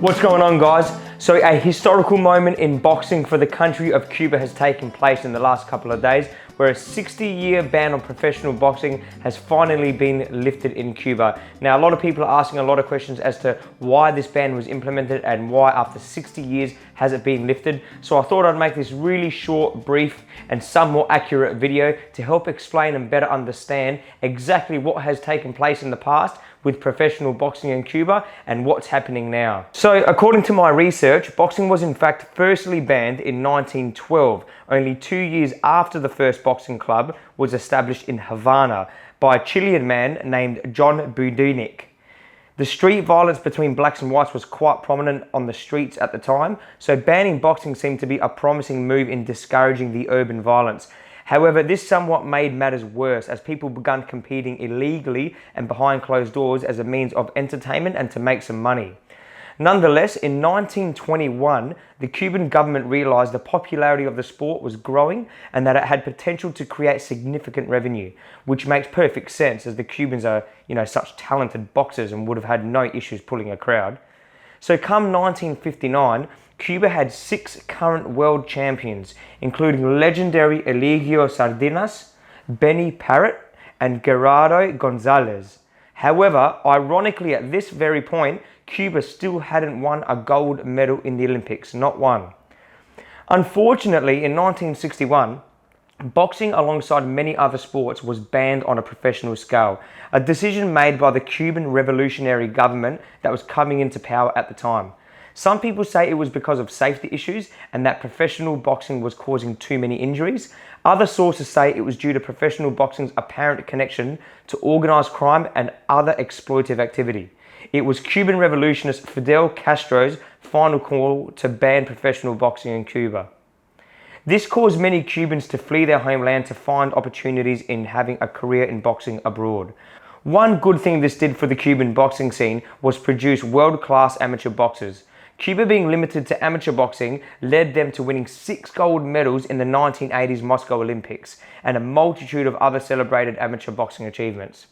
What's going on, guys? So a historical moment in boxing for the country of Cuba has taken place in the last couple of days, where a 60-year ban on professional boxing has finally been lifted in Cuba. Now, a lot of people are asking a lot of questions as to why this ban was implemented and why after 60 years has it been lifted. So I thought I'd make this really short, brief, and some more accurate video to help explain and better understand exactly what has taken place in the past with professional boxing in Cuba and what's happening now. So according to my research, boxing was in fact firstly banned in 1912, only 2 years after the first boxing club was established in Havana by a Chilean man named John Budinik. The street violence between blacks and whites was quite prominent on the streets at the time, so banning boxing seemed to be a promising move in discouraging the urban violence. However, this somewhat made matters worse as people began competing illegally and behind closed doors as a means of entertainment and to make some money. Nonetheless, in 1921, the Cuban government realized the popularity of the sport was growing and that it had potential to create significant revenue, which makes perfect sense as the Cubans are, such talented boxers and would have had no issues pulling a crowd. So come 1959, Cuba had 6 current world champions, including legendary Eligio Sardinas, Benny Parrott, and Gerardo Gonzalez. However, ironically at this very point, Cuba still hadn't won a gold medal in the Olympics, not one. Unfortunately, in 1961, boxing alongside many other sports was banned on a professional scale, a decision made by the Cuban revolutionary government that was coming into power at the time. Some people say it was because of safety issues and that professional boxing was causing too many injuries. Other sources say it was due to professional boxing's apparent connection to organized crime and other exploitative activity. It was Cuban revolutionist Fidel Castro's final call to ban professional boxing in Cuba. This caused many Cubans to flee their homeland to find opportunities in having a career in boxing abroad. One good thing this did for the Cuban boxing scene was produce world-class amateur boxers. Cuba being limited to amateur boxing led them to winning 6 gold medals in the 1980s Moscow Olympics and a multitude of other celebrated amateur boxing achievements.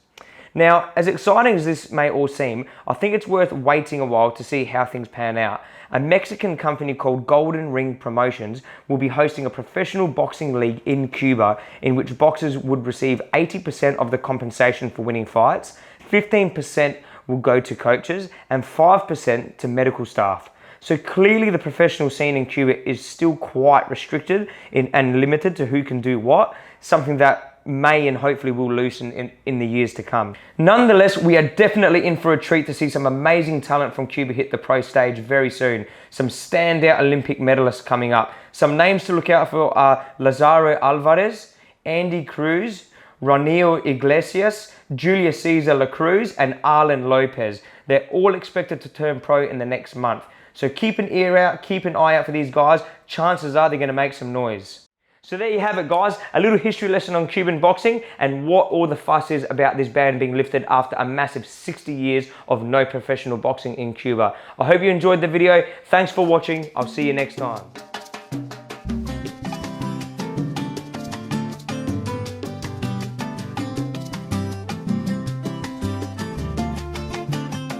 Now, as exciting as this may all seem, I think it's worth waiting a while to see how things pan out. A Mexican company called Golden Ring Promotions will be hosting a professional boxing league in Cuba in which boxers would receive 80% of the compensation for winning fights, 15% will go to coaches, and 5% to medical staff. So clearly the professional scene in Cuba is still quite restricted and limited to who can do what, something that may and hopefully will loosen in the years to come. Nonetheless, we are definitely in for a treat to see some amazing talent from Cuba hit the pro stage very soon. Some standout Olympic medalists coming up. Some names to look out for are Lazaro Alvarez, Andy Cruz, Ronil Iglesias, Julia Cesar La Cruz, and Arlen Lopez. They're all expected to turn pro in the next month. So keep an ear out, keep an eye out for these guys. Chances are they're going to make some noise. So there you have it, guys. A little history lesson on Cuban boxing and what all the fuss is about this ban being lifted after a massive 60 years of no professional boxing in Cuba. I hope you enjoyed the video. Thanks for watching. I'll see you next time.